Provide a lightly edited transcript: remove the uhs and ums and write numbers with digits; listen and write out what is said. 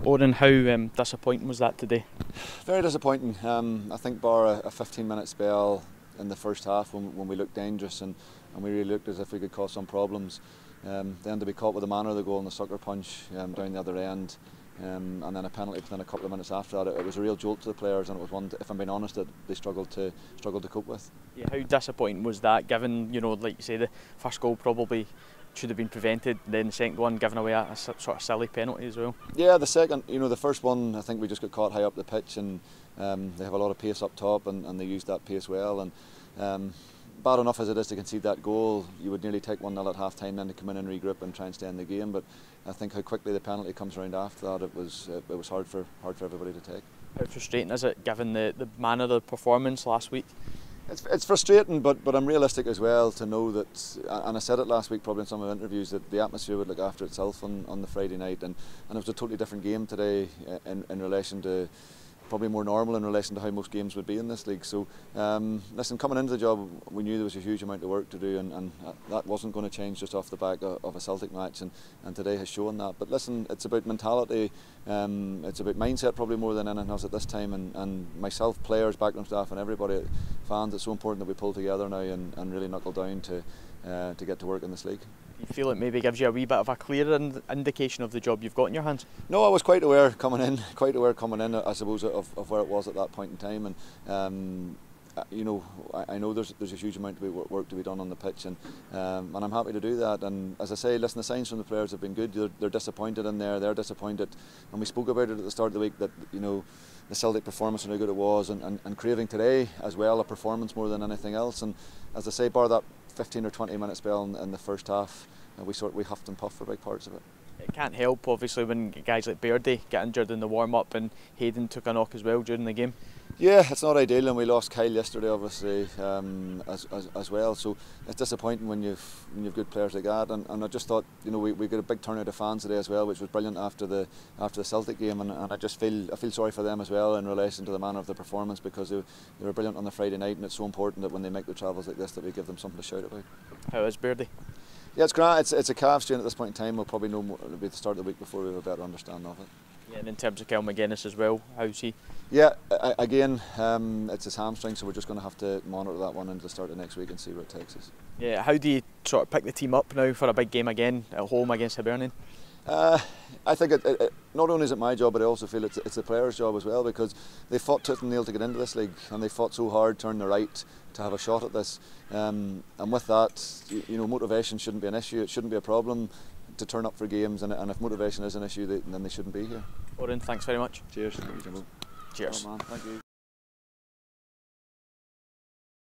Oran, how disappointing was that today? Very disappointing. I think bar a 15-minute spell in the first half when we looked dangerous and we really looked as if we could cause some problems. Then to be caught with the manner of the goal and the sucker punch down the other end, and then a penalty within a couple of minutes after that, it was a real jolt to the players, and it was one, if I'm being honest, that they struggled to cope with. Yeah, how disappointing was that, given, like you say, the first goal probably should have been prevented, then the second one giving away a sort of silly penalty as well? Yeah, the second, the first one, I think we just got caught high up the pitch, and they have a lot of pace up top, and they used that pace well. And bad enough as it is to concede that goal, you would nearly take 1-0 at half time then to come in and regroup and try and stay in the game. But I think how quickly the penalty comes around after that, it was hard for everybody to take. How frustrating is it, given the manner of the performance last week? It's frustrating, but I'm realistic as well to know that, and I said it last week probably in some of the interviews, that the atmosphere would look after itself on the Friday night, and it was a totally different game today in relation to, probably more normal in relation to how most games would be in this league. So listen, coming into the job, we knew there was a huge amount of work to do, and that wasn't going to change just off the back of a Celtic match, and today has shown that. But listen, it's about mentality, it's about mindset probably more than anything else at this time, and myself, players, backroom staff and everybody, fans, it's so important that we pull together now and really knuckle down to get to work in this league. You feel it maybe gives you a wee bit of a clearer indication of the job you've got in your hands? No, I was quite aware coming in, I suppose, of where it was at that point in time, and I know there's a huge amount of work to be done on the pitch, and I'm happy to do that. And as I say, listen, the signs from the players have been good. They're disappointed in there, they're disappointed, and we spoke about it at the start of the week that the Celtic performance and how good it was, and craving today as well a performance more than anything else. And as I say, bar that 15 or 20 minute spell in the first half, we huffed and puffed for big parts of it. It can't help, obviously, when guys like Beardy get injured in the warm-up, and Hayden took a knock as well during the game. Yeah, it's not ideal, and we lost Kyle yesterday, obviously, as well. So it's disappointing when you've good players like that. And I just thought, we got a big turnout of fans today as well, which was brilliant after the Celtic game. And I just feel sorry for them as well in relation to the manner of the performance, because they were brilliant on the Friday night, and it's so important that when they make their travels like this, that we give them something to shout about. How is Beardy? Yeah, it's great. It's a calf strain at this point in time. We'll probably know more. It'll be the start of the week before we have a better understanding of it. Yeah, and in terms of Kel McGuinness as well, how's he? Yeah, again, it's his hamstring, so we're just going to have to monitor that one into the start of next week and see where it takes us. Yeah, how do you sort of pick the team up now for a big game again at home against Hibernian? I think not only is it my job, but I also feel it's the players' job as well, because they fought tooth and nail to get into this league, and they fought so hard, turn the right, to have a shot at this. And with that, motivation shouldn't be an issue. It shouldn't be a problem to turn up for games, and if motivation is an issue, then they shouldn't be here. Oran, thanks very much. Cheers. Thank you, Jimbo. Cheers. Oh, man. Thank you.